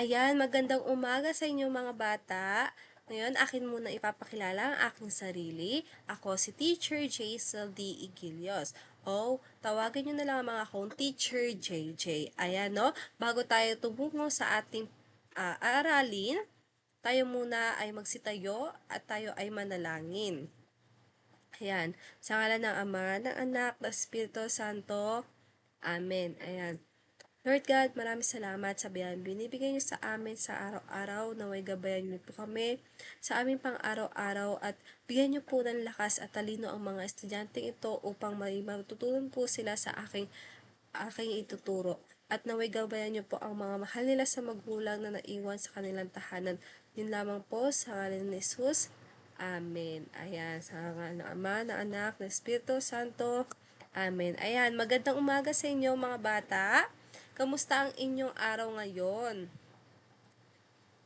Ayan, magandang umaga sa inyo mga bata. Ngayon, akin muna ipapakilala ang aking sarili. Ako si Teacher Jaisel D. Igilios. O, tawagin nyo na lang ang mga akong Teacher JJ. Ayan, no? Bago tayo tumungo sa ating aralin, tayo muna ay magsitayo at tayo ay manalangin. Ayan, sa ngalan ng Ama, ng Anak, ng Espiritu Santo. Amen. Ayan. Lord God, maraming salamat sa biyayang binibigay niyo sa amin sa araw-araw. Naway gabayan niyo po kami sa aming pang-araw-araw at bigyan niyo po ng lakas at talino ang mga estudyanteng ito upang may matutunan po sila sa aking ituturo. At naway gabayan niyo po ang mga mahal nila sa magulang na naiwan sa kanilang tahanan. Yun lamang po sa ngalan ni Jesus. Amen. Ayan, sa ngalan ng Ama, ng Anak, ng Espiritu Santo. Amen. Ayan, magandang umaga sa inyo mga bata. Kamusta ang inyong araw ngayon?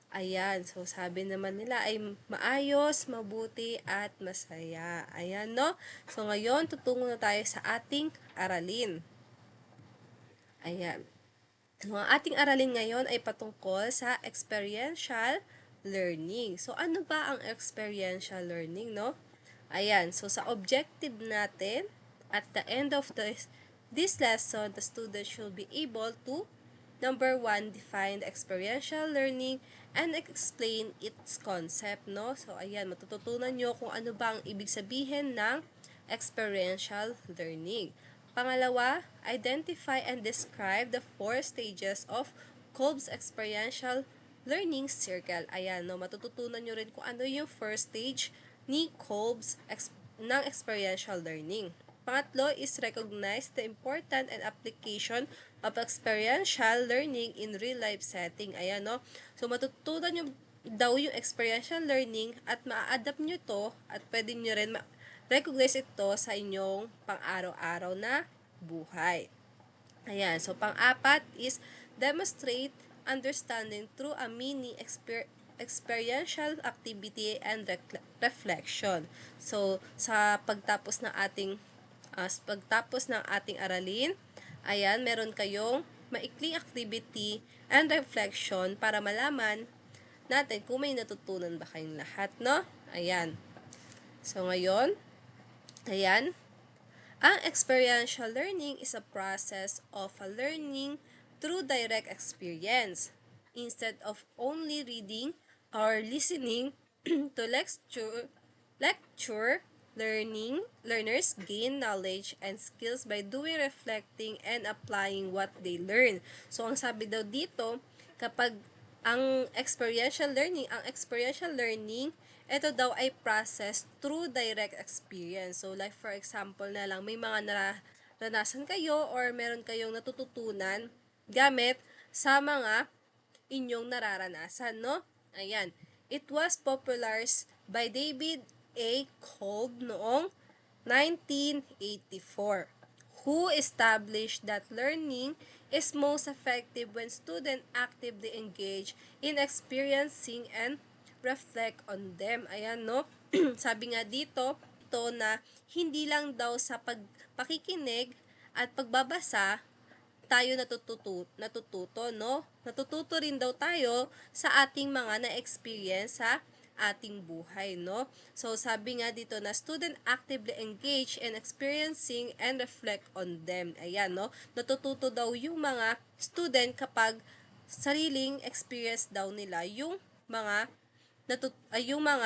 Ayan, so sabi naman nila ay maayos, mabuti, at masaya. Ayan, no? So ngayon, tutungo na tayo sa ating aralin. Ayan. So, ang ating aralin ngayon ay patungkol sa experiential learning. So, ano ba ang experiential learning, no? Ayan, so sa objective natin, at the end of this lesson, the student should be able to, number 1, define the experiential learning and explain its concept, no? So, ayan, matututunan nyo kung ano ba ang ibig sabihin ng experiential learning. Pangalawa, identify and describe the 4 stages of Kolb's experiential learning circle. Ayan, no, matututunan nyo rin kung ano yung first stage ni Kolb's ng experiential learning. Pangatlo is recognize the important and application of experiential learning in real-life setting. Ayan, no? So, matutunan nyo daw yung experiential learning at maa-adapt nyo to at pwede nyo rin recognize ito sa inyong pang-araw-araw na buhay. Ayan, so pang-apat is demonstrate understanding through a mini experiential activity and reflection. So, sa pagtapos ng ating aralin, ayan, meron kayong maikling activity and reflection para malaman natin kung may natutunan ba kayong lahat, no? Ayan. So, ngayon, ayan, ang experiential learning is a process of a learning through direct experience. Instead of only reading or listening to learners gain knowledge and skills by doing, reflecting, and applying what they learn. So, ang sabi daw dito, kapag ang experiential learning, ito daw ay process through direct experience. So, like for example na lang, may mga naranasan kayo or meron kayong natututunan gamit sa mga inyong nararanasan, no? Ayan. It was popularized by David A. Kolb noong 1984, who established that learning is most effective when students actively engage in experiencing and reflect on them. Ayan, no? Sabi nga dito, ito na hindi lang daw sa pakikinig at pagbabasa tayo natututo, no? Natututo rin daw tayo sa ating mga na-experience sa ating buhay, no? So, sabi nga dito na student actively engage in experiencing and reflect on them. Ayan, no? Natututo daw yung mga student kapag sariling experience daw nila yung mga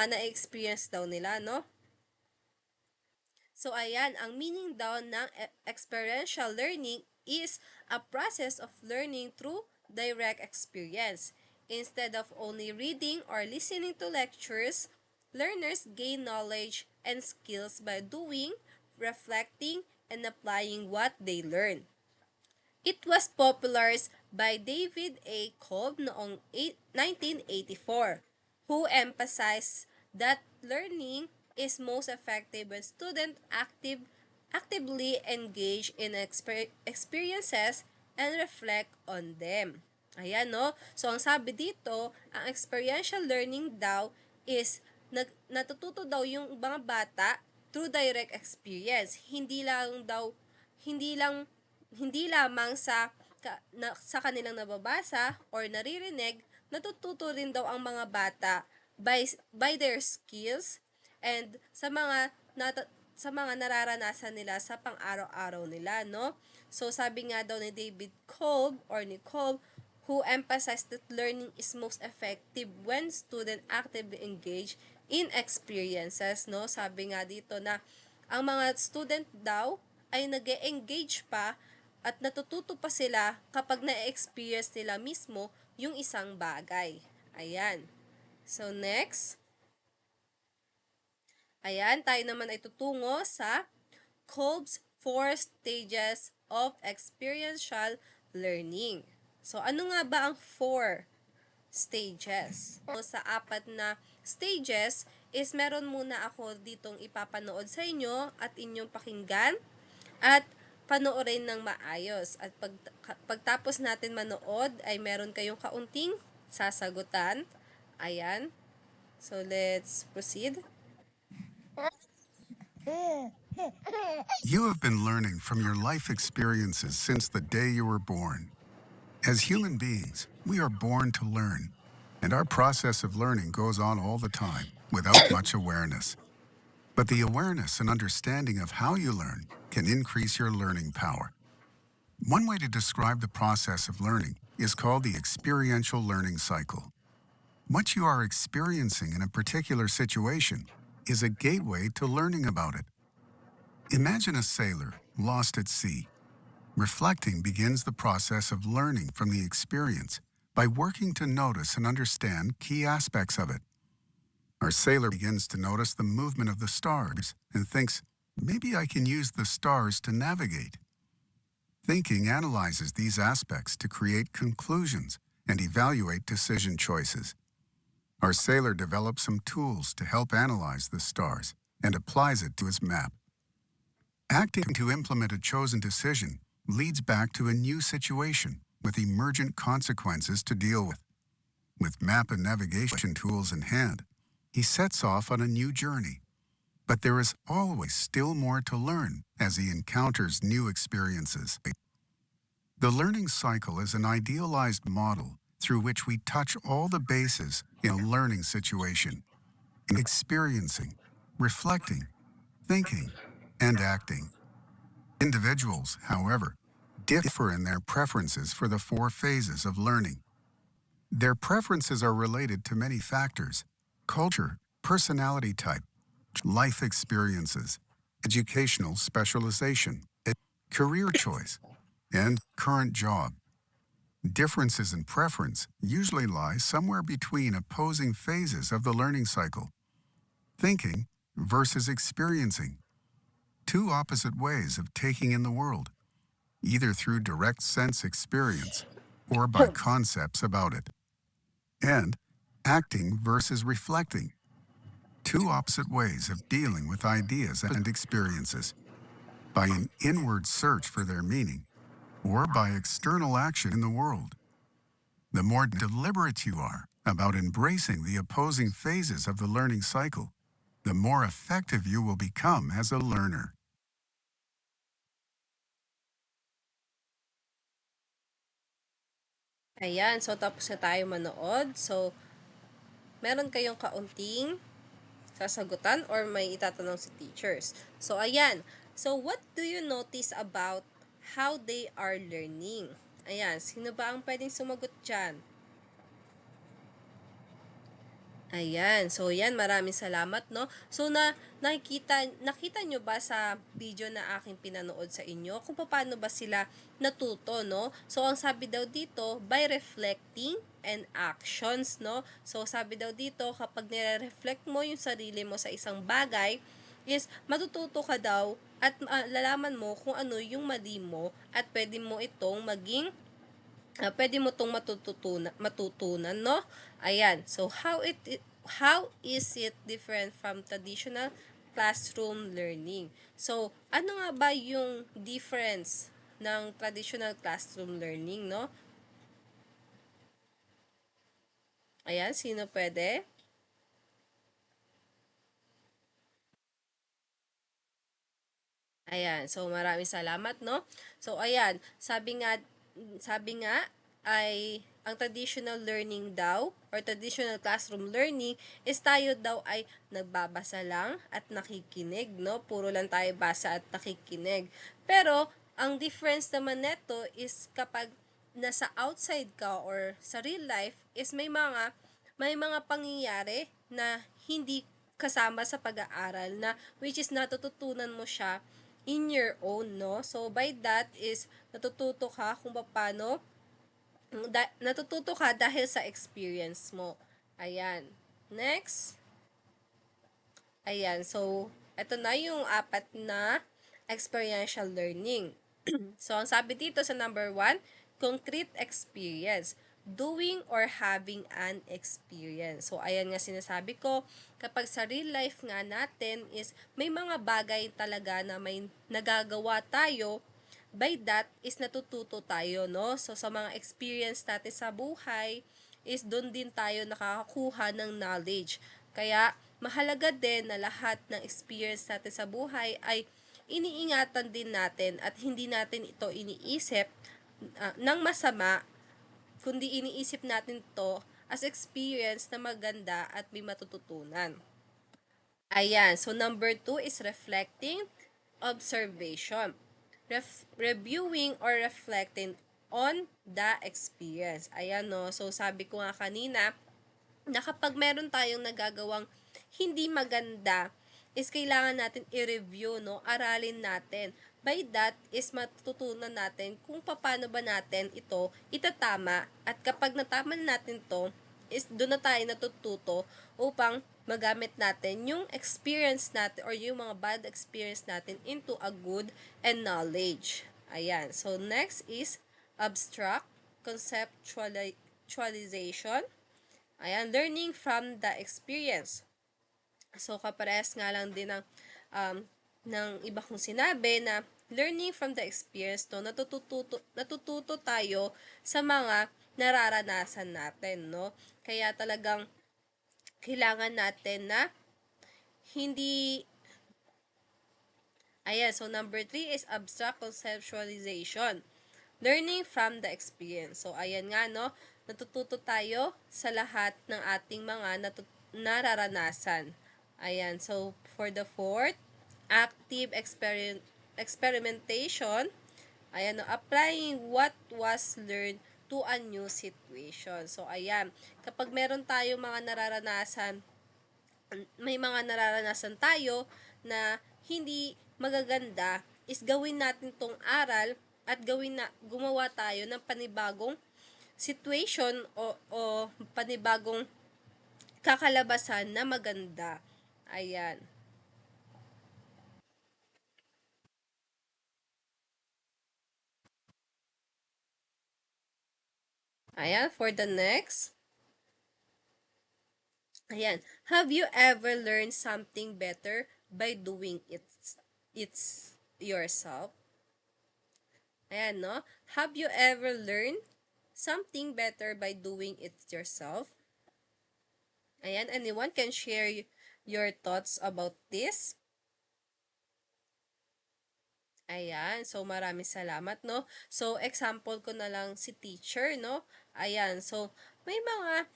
na-experience daw nila, no? So, ayan, ang meaning daw ng experiential learning is a process of learning through direct experience. Instead of only reading or listening to lectures, learners gain knowledge and skills by doing, reflecting, and applying what they learn. It was popularized by David A. Kolb noong 1984, who emphasized that learning is most effective when students actively engage in experiences and reflect on them. Ayan, no? So, ang sabi dito, ang experiential learning daw is natututo daw yung mga bata through direct experience. Hindi lamang sa kanilang nababasa or naririnig, natututo rin daw ang mga bata by their skills and sa mga nararanasan nila sa pang-araw-araw nila, no? So, sabi nga daw ni David Kolb or ni Kolb, who emphasized that learning is most effective when student actively engage in experiences, no? Sabi nga dito na ang mga student daw ay nag-engage pa at natututo pa sila kapag na-experience nila mismo yung isang bagay. Ayan. So, next. Ayan, tayo naman ay tutungo sa Kolb's 4 stages of experiential learning. So, ano nga ba ang 4 stages? So, sa 4 na stages is meron muna ako ditong ipapanood sa inyo at inyong pakinggan at panoorin ng maayos. At pagtapos natin manood ay meron kayong kaunting sasagutan. Ayan. So, let's proceed. You have been learning from your life experiences since the day you were born. As human beings, we are born to learn, and our process of learning goes on all the time without much awareness. But the awareness and understanding of how you learn can increase your learning power. One way to describe the process of learning is called the experiential learning cycle. What you are experiencing in a particular situation is a gateway to learning about it. Imagine a sailor lost at sea. Reflecting begins the process of learning from the experience by working to notice and understand key aspects of it. Our sailor begins to notice the movement of the stars and thinks, maybe I can use the stars to navigate. Thinking analyzes these aspects to create conclusions and evaluate decision choices. Our sailor develops some tools to help analyze the stars and applies it to his map. Acting to implement a chosen decision leads back to a new situation with emergent consequences to deal with. With map and navigation tools in hand, he sets off on a new journey. But there is always still more to learn as he encounters new experiences. The learning cycle is an idealized model through which we touch all the bases in a learning situation, experiencing, reflecting, thinking, and acting. Individuals, however, differ in their preferences for the 4 phases of learning. Their preferences are related to many factors: culture, personality type, life experiences, educational specialization, career choice, and current job. Differences in preference usually lie somewhere between opposing phases of the learning cycle: thinking versus experiencing. 2 opposite ways of taking in the world, either through direct sense experience or by concepts about it. And acting versus reflecting. 2 opposite ways of dealing with ideas and experiences, by an inward search for their meaning or by external action in the world. The more deliberate you are about embracing the opposing phases of the learning cycle, the more effective you will become as a learner. Ayan. So, tapos na tayo manood. So, meron kayong kaunting sasagutan or may itatanong si teachers. So, ayan. So, what do you notice about how they are learning? Ayan. Sino ba ang pwedeng sumagot dyan? Ayan. So, yan. Maraming salamat, no? So, nakita nyo ba sa video na aking pinanood sa inyo kung paano ba sila natuto, no? So, ang sabi daw dito, by reflecting and actions, no? So, sabi daw dito, kapag nire-reflect mo yung sarili mo sa isang bagay, is matututo ka daw at lalaman mo kung ano yung mali mo at pwede mo itong maging pwede mo tong matutunan, no? Ayan. So, how is it different from traditional classroom learning? So, ano nga ba yung difference ng traditional classroom learning, no? Ayan, sino pwede? Ayan, so maraming salamat, no? So, ayan, sabi nga, ang traditional learning daw or traditional classroom learning is tayo daw ay nagbabasa lang at nakikinig, no? Puro lang tayo basa at nakikinig. Pero ang difference naman neto is kapag nasa outside ka or sa real life is may mga pangyayari na hindi kasama sa pag-aaral na which is natututunan mo siya in your own, no? So by that is natututo ka kung paano natututo ka dahil sa experience mo. Ayan. Next. Ayan. So, ito na yung 4 na experiential learning. So, ang sabi dito sa number 1, concrete experience. Doing or having an experience. So, ayan nga sinasabi ko, kapag sa real life nga natin is may mga bagay talaga na may nagagawa tayo, by that is natututo tayo, no? So, sa mga experience natin sa buhay, is doon din tayo nakakakuha ng knowledge. Kaya, mahalaga din na lahat ng experience natin sa buhay ay iniingatan din natin at hindi natin ito iniisip ng masama, kundi iniisip natin to as experience na maganda at may matututunan. Ayan, so number 2 is reflecting, observation. Reviewing or reflecting on the experience. Ayan no, so sabi ko nga kanina, na kapag meron tayong nagagawang hindi maganda, is kailangan natin i-review, no? Aralin natin. By that is matututunan natin kung paano ba natin ito itatama, at kapag natama natin to, is doon na tayo natututo upang magamit natin yung experience natin or yung mga bad experience natin into a good and knowledge. Ayan. So, next is abstract conceptualization. Ayan, learning from the experience. So, kaparehas nga lang din ng iba kong sinabi na learning from the experience, no, natututo tayo sa mga nararanasan natin, no? Kaya talagang kailangan natin na hindi. Ayan, so number 3 is abstract conceptualization. Learning from the experience. So, ayan nga, no? Natututo tayo sa lahat ng ating mga nararanasan. Ayan, so for the 4th, active experimentation. Ayan, no? Applying what was learned to a new situation. So, ayan, kapag meron tayo mga nararanasan, may mga nararanasan tayo na hindi magaganda, is gawin natin tong aral at gumawa tayo ng panibagong situation o panibagong kakalabasan na maganda. Ayan. Ayan, for the next. Ayan. Have you ever learned something better by doing it's yourself? Ayan, no? Have you ever learned something better by doing it yourself? Ayan, anyone can share your thoughts about this? Ayan, so maraming salamat, no? So, example ko na lang si teacher, no? Ayan, so may mga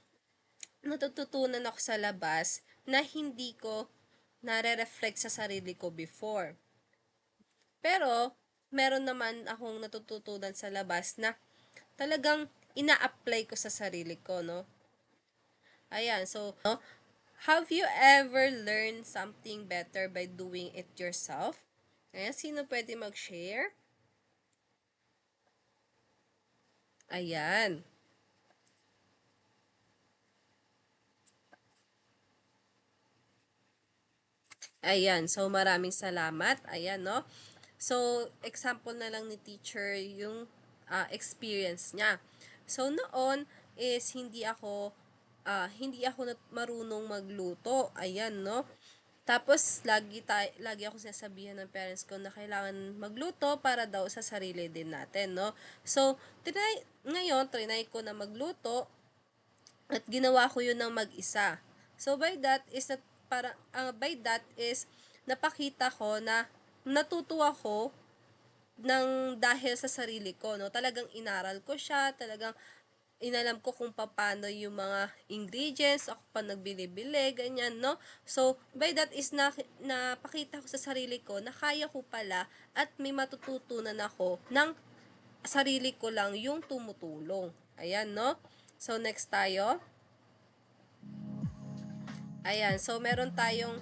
natututunan ako sa labas na hindi ko nare-reflect sa sarili ko before. Pero, meron naman akong natututunan sa labas na talagang ina-apply ko sa sarili ko, no? Ayan, so, no? Have you ever learned something better by doing it yourself? Ayan, sino pwede mag-share? Ayan. Ayan, so maraming salamat. Ayan, no? So, example na lang ni teacher yung experience niya. So, noon is hindi ako marunong magluto. Ayan, no? Tapos, lagi ako sinasabihan ng parents ko na kailangan magluto para daw sa sarili din natin, no? So, ngayon, trinay ko na magluto at ginawa ko yun ng mag-isa. So, by that is napakita ko na natuto ako dahil sa sarili ko, no? Talagang inaral ko siya, talagang inalam ko kung paano yung mga ingredients, ako pa nagbili-bili, ganyan, no? So, by that is napakita ko sa sarili ko na kaya ko pala at may matututunan ako ng sarili ko lang yung tumutulong. Ayan, no? So, next tayo. Ayan, so meron tayong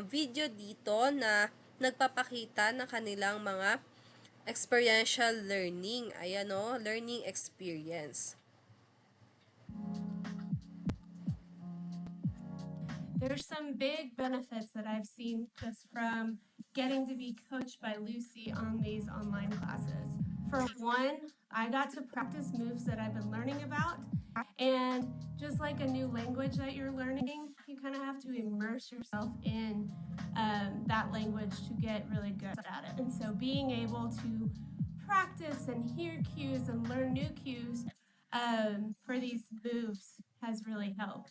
video dito na nagpapakita ng kanilang mga experiential learning. Ayan, no? Learning experience. There's some big benefits that I've seen just from getting to be coached by Lucy on these online classes. For one, I got to practice moves that I've been learning about. And just like a new language that you're learning, you kind of have to immerse yourself in that language to get really good at it. And so being able to practice and hear cues and learn new cues for these moves has really helped.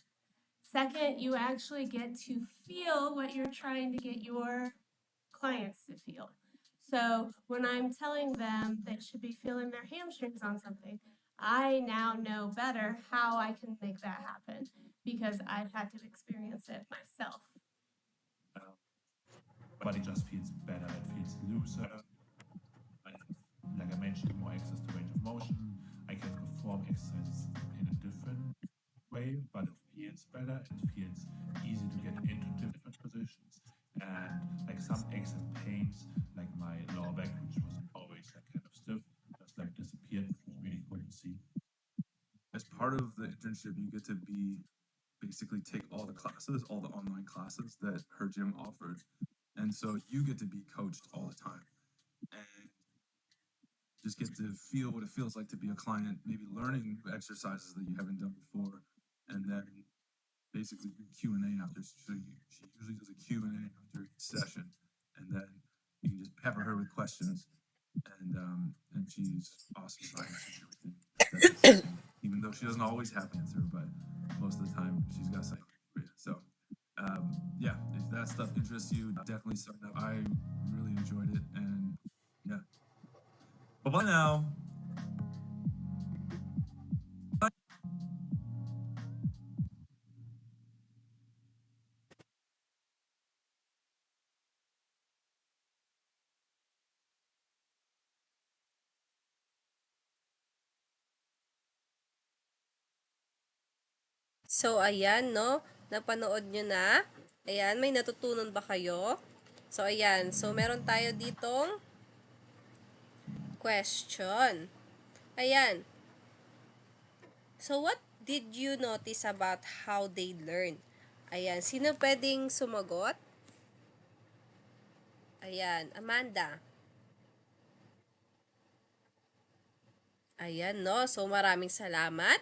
Second, you actually get to feel what you're trying to get your clients to feel. So when I'm telling them they should be feeling their hamstrings on something, I now know better how I can make that happen because I've had to experience it myself. Body just feels better, it feels looser. Like I mentioned, more access to range of motion. I can perform exercises in a different way, but it feels better. It feels easy to get into different positions. And like some aches and pains, like my lower back, which was always like kind of stiff, just like disappeared, which was really cool to see. As part of the internship, you get to basically take all the classes, all the online classes that her gym offered. And so you get to be coached all the time and just get to feel what it feels like to be a client, maybe learning exercises that you haven't done before, and then basically do Q&A after. So she usually does a Q&A after each session, and then you can just pepper her with questions, and she's awesome about answering everything. Even though she doesn't always have an answer, but most of the time she's got something for you. So yeah, if that stuff interests you, definitely sign up. I really enjoyed it, and yeah. Bye bye now. So, ayan, no? Napanood nyo na. Ayan, may natutunan ba kayo? So, ayan. So, meron tayo ditong question. Ayan. So, what did you notice about how they learn? Ayan. Sino pwedeng sumagot? Ayan. Amanda. Ayan, no? So, maraming salamat.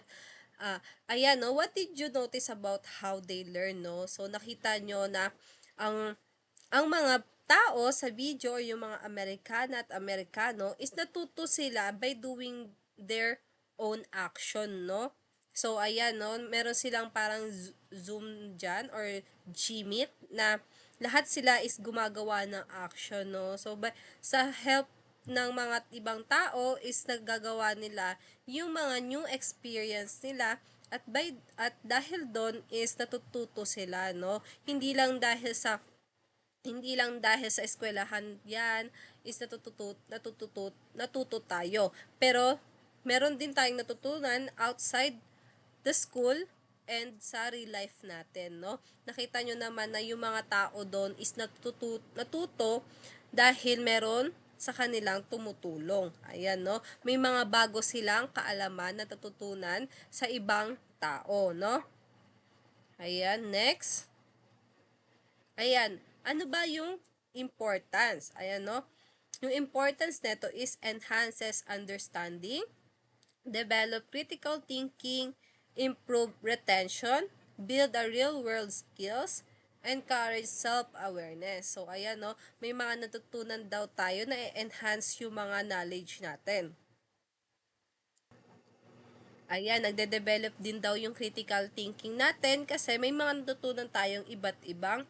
Ayan, no? What did you notice about how they learn, no? So, nakita nyo na ang mga tao sa video o yung mga Amerikana at Amerikano is natuto sila by doing their own action, no? So, ayan, no? Meron silang parang Zoom dyan or Gmeet na lahat sila is gumagawa ng action, no? So, sa help ng mga ibang tao is naggagawa nila yung mga new experience nila at dahil doon is natututo sila, no? Hindi lang dahil sa eskwelahan yan is natuto tayo. Pero meron din tayong natutunan outside the school and sa real life natin, no? Nakita nyo naman na yung mga tao doon is natuto dahil meron sa kanilang tumutulong. Ayan, no? May mga bago silang kaalaman na natutunan sa ibang tao, no? Ayan, next. Ayan, ano ba yung importance? Ayan, no? Yung importance nito is enhances understanding, develop critical thinking, improve retention, build a real-world skills, encourage self-awareness. So, ayan, no? May mga natutunan daw tayo na enhance yung mga knowledge natin. Ayan, nagde-develop din daw yung critical thinking natin kasi may mga natutunan tayong iba't ibang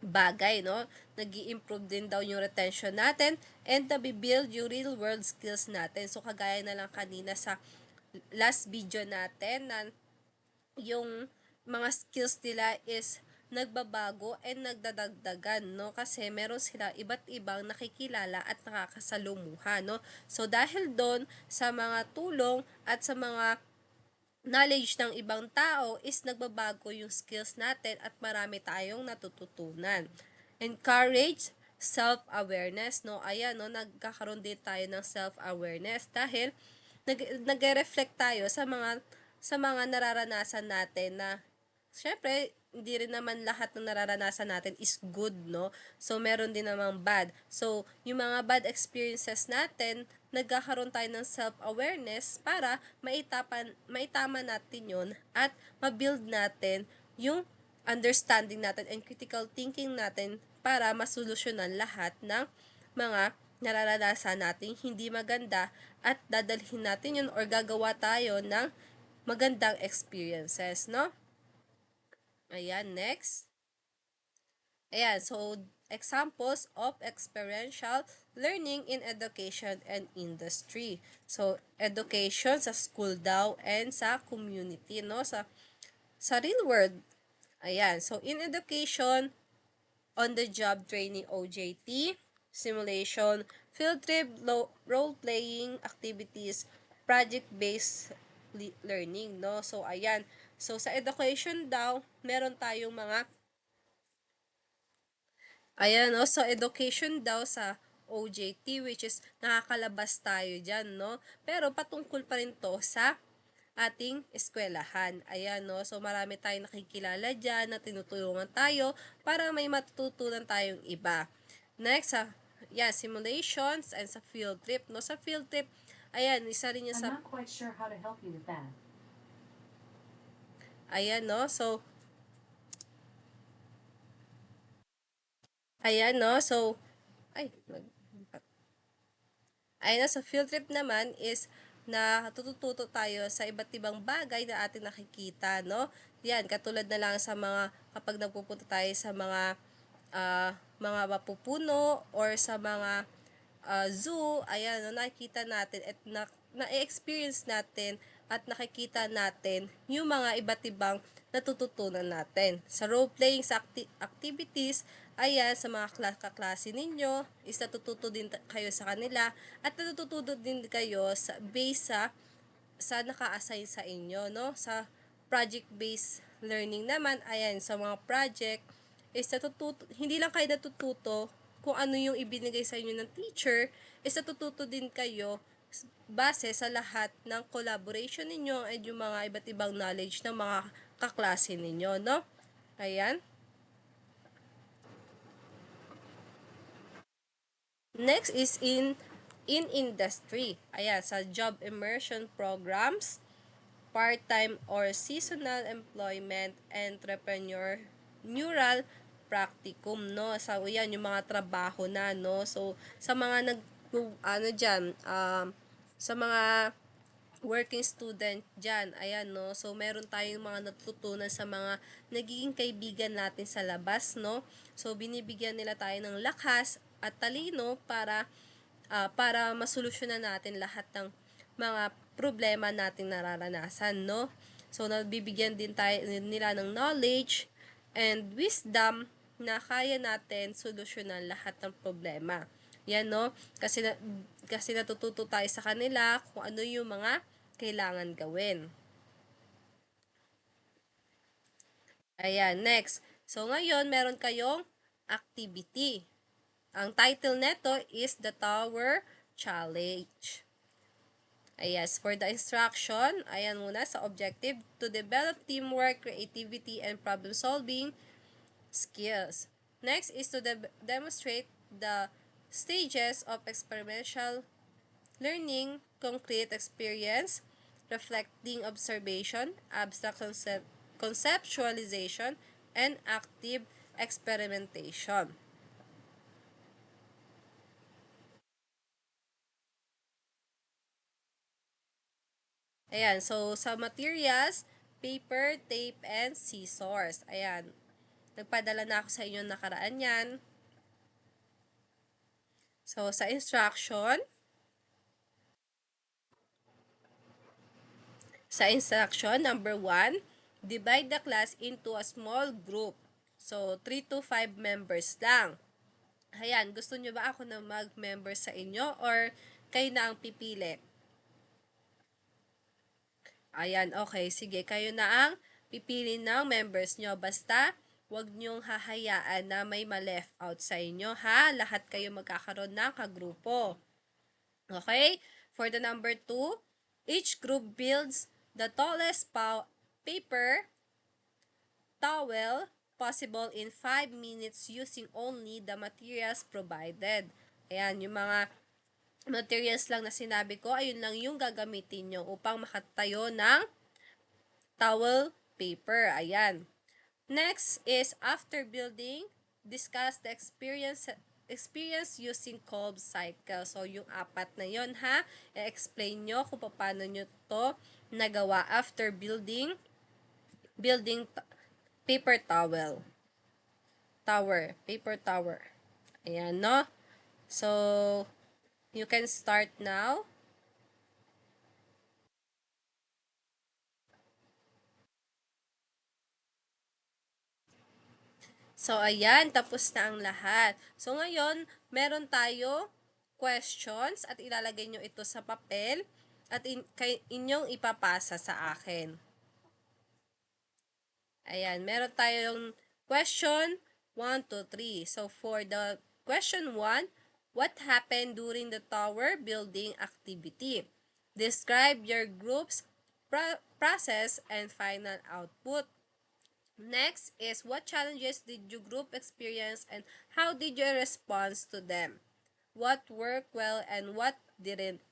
bagay, no? Nag-i-improve din daw yung retention natin and nabibuild yung real world skills natin. So, kagaya na lang kanina sa last video natin na yung mga skills nila is nagbabago and nagdadagdagan, no? Kasi meron sila iba't ibang nakikilala at nakakasalumuha, no? So, dahil doon sa mga tulong at sa mga knowledge ng ibang tao is nagbabago yung skills natin at marami tayong natututunan. Encourage self-awareness, no? Ayan, no? Nagkakaroon din tayo ng self-awareness dahil nag-reflect tayo sa mga nararanasan natin na syempre, hindi rin naman lahat ng nararanasan natin is good, no? So, meron din namang bad. So, yung mga bad experiences natin, nagkakaroon tayo ng self-awareness para maitama natin yun at mabuild natin yung understanding natin and critical thinking natin para masolusyonan lahat ng mga nararanasan nating hindi maganda at dadalhin natin yun or gagawa tayo ng magandang experiences, no? Ayan, next. Ayan, so examples of experiential learning in education and industry. So, education sa school daw and sa community, no? Sa real world. Ayan, so in education, on-the-job training OJT, simulation, field trip, role-playing activities, project-based learning, no? So, ayan. So, sa education daw, meron tayong mga ayan, no? So, education daw sa OJT, which is nakakalabas tayo dyan, no? Pero patungkol pa rin to sa ating eskwelahan. Ayan, no? So, marami tayong nakikilala dyan na tinutulungan tayo para may matutunan tayong iba. Next, simulations and sa field trip, no? Sa field trip, ayan, isa rin yung I'm sa... not quite sure how to help you with that. Ayan, no? So, ayan, no? So, ay, ayun, sa field trip naman is natututo tayo sa iba't ibang bagay na ating nakikita, no? Yan, katulad na lang sa mga, kapag nagpupunta tayo sa mga mapupuno or sa mga zoo, ayan, no, nakikita natin at na-experience natin at nakikita natin yung mga iba't ibang natututunan natin. Sa role-playing sa activities, ayan, sa mga kaklase ninyo, is natututo din kayo sa kanila at natututo din kayo sa base sa naka-assign sa inyo, no? Sa project-based learning naman, ayan, sa mga project, is natututo, hindi lang kayo natututo kung ano yung ibinigay sa inyo ng teacher, is natututo din kayo base sa lahat ng collaboration ninyo and yung mga iba't ibang knowledge ng mga kaklase ninyo, no? Ayan. Next is in industry. Ayan, sa job immersion programs, part-time or seasonal employment, entrepreneurial practicum, no? So, yan, yung mga trabaho na, no? So, sa mga sa mga working student dyan, ayan, no? So, meron tayong mga natutunan sa mga nagiging kaibigan natin sa labas, no? So, binibigyan nila tayo ng lakas at talino para masolusyonan natin lahat ng mga problema nating nararanasan, no? So, nabibigyan din tayo nila ng knowledge and wisdom na kaya natin solusyonan lahat ng problema. Yan, no? Kasi natututo tayo sa kanila kung ano yung mga kailangan gawin. Ayan, next. So, ngayon, meron kayong activity. Ang title neto is The Tower Challenge. Yes, for the instruction, ayan muna sa objective, to develop teamwork, creativity, and problem-solving skills. Next is to demonstrate the stages of experiential learning, concrete experience, reflecting observation, abstract conceptualization, and active experimentation. Ayan, so sa materials, paper, tape, and scissors. Ayan. Nagpadala na ako sa inyo nakaraan yan. So, sa instruction, number 1, divide the class into a small group. So, 3 to 5 members lang. Ayan, gusto nyo ba ako na mag-member sa inyo or kayo na ang pipili? Ayan, okay. Sige, kayo na ang pipili ng members nyo. Basta, huwag nyong hahayaan na may ma-left out sa inyo, ha? Lahat kayo magkakaroon ng kagrupo. Okay? For the number 2, each group builds the tallest paper towel possible in 5 minutes using only the materials provided. Ayan, yung mga materials lang na sinabi ko, ayun lang yung gagamitin nyo upang makatayo ng towel paper. Ayan. Next is after building, discuss the experience using Kolb cycle. So, yung 4 na yon ha, i-explain nyo kung paano nyo to nagawa after building paper paper tower. Ayan, no? So, you can start now. So, ayan, tapos na ang lahat. So, ngayon, meron tayo questions at ilalagay nyo ito sa papel at inyong ipapasa sa akin. Ayan, meron tayong question 1 to 3. So, for the question 1, what happened during the tower building activity? Describe your group's process and final output. Next is, what challenges did your group experience and how did you respond to them? What worked well and what didn't?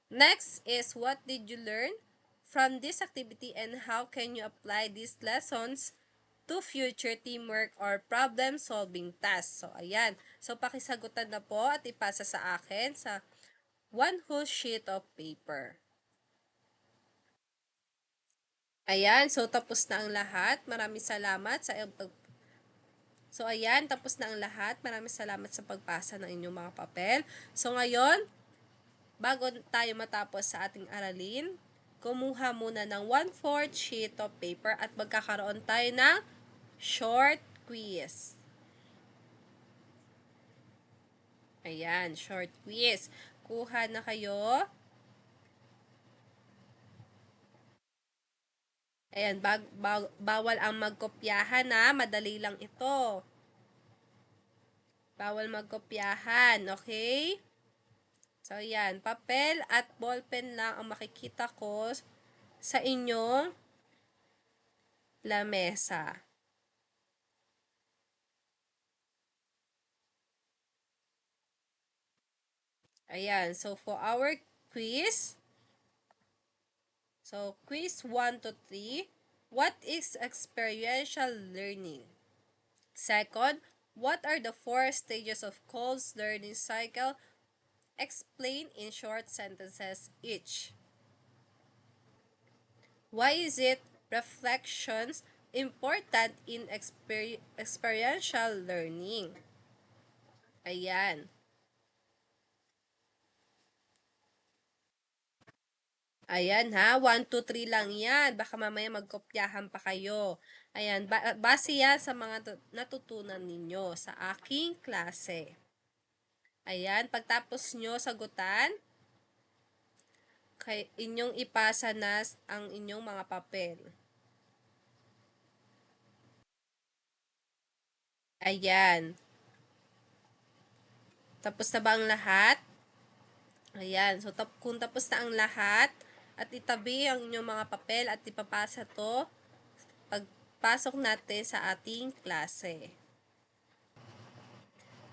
Next is, what did you learn from this activity and how can you apply these lessons to future teamwork or problem-solving tasks? So, ayan. So, pakisagutan na po at ipasa sa akin sa one whole sheet of paper. Ayan, so tapos na ang lahat. Maraming salamat sa So, ayan, tapos na ang lahat. Maraming salamat sa pagpasa ng inyong mga papel. So, ngayon, bago tayo matapos sa ating aralin, kumuha muna ng 1/4 sheet of paper at magkakaroon tayo ng short quiz. Ayan, short quiz. Kuha na kayo. Ayan, bawal ang magkopyahan na, madali lang ito. Bawal magkopyahan, okay? So, ayan, papel at ballpen lang ang makikita ko sa inyong lamesa. Ayan, so for our quiz, so quiz 1 to 3, what is experiential learning? Second, what are the 4 stages of Kolb's learning cycle? Explain in short sentences each. Why is it reflections important in experiential learning? Ayan. Ayan ha, 1, 2, 3 lang yan. Baka mamaya magkopyahan pa kayo. Ayan, base yan sa mga natutunan ninyo sa aking klase. Ayan, pagtapos nyo sagutan, inyong ipasa na ang inyong mga papel. Ayan. Tapos na ba ang lahat? Ayan, so kung tapos na ang lahat, at itabi ang inyong mga papel at ipapasa to pagpasok natin sa ating klase.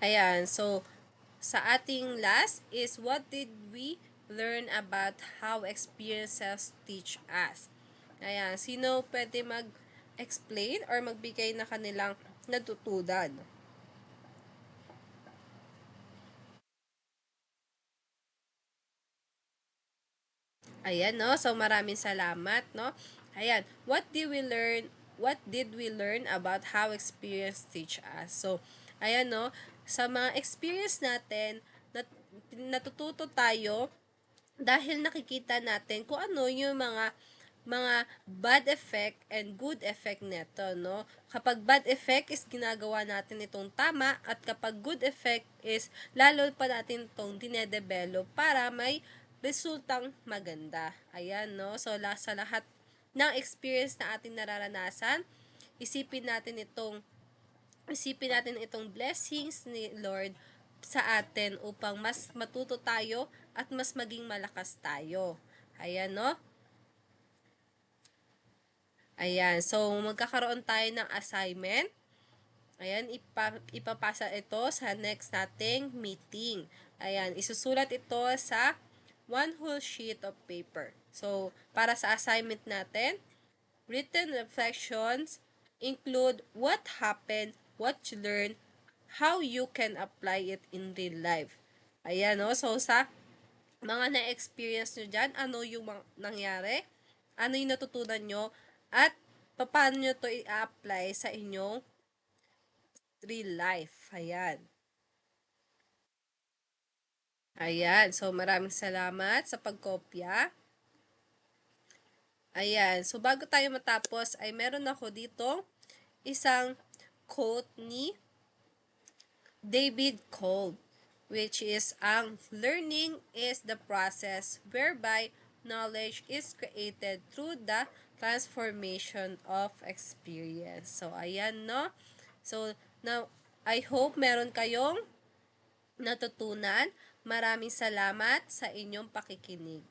Ayan, so sa ating last is, what did we learn about how experiences teach us? Ayan, sino pwede mag-explain or magbigay na kanilang natutunan? Ayan, no? So, maraming salamat, no? Ayan, what did we learn what did we learn about how experience teach us? So, ayan no, sa mga experience natin, natututo tayo dahil nakikita natin kung ano yung mga bad effect and good effect nito, no? Kapag bad effect is ginagawa natin itong tama at kapag good effect is lalo pa natin itong dinedevelop para may resultang maganda. Ayan, no? So, sa lahat ng experience na ating nararanasan, isipin natin itong blessings ni Lord sa atin upang mas matuto tayo at mas maging malakas tayo. Ayan, no? Ayan, so magkakaroon tayo ng assignment. Ayan, ipapasa ito sa next nating meeting. Ayan, isusulat ito sa one whole sheet of paper. So, para sa assignment natin, written reflections include what happened, what you learned, how you can apply it in real life. Ayan, no? So, sa mga na-experience nyo dyan, ano yung nangyari, ano yung natutunan nyo, at paano nyo to i-apply sa inyong real life. Ayan. Ayan. So, maraming salamat sa pagkopya. Ayan. So, bago tayo matapos, ay meron ako dito isang quote ni David Kolb, which is, ang learning is the process whereby knowledge is created through the transformation of experience. So, ayan, no? So, now, I hope meron kayong natutunan. Maraming salamat sa inyong pakikinig.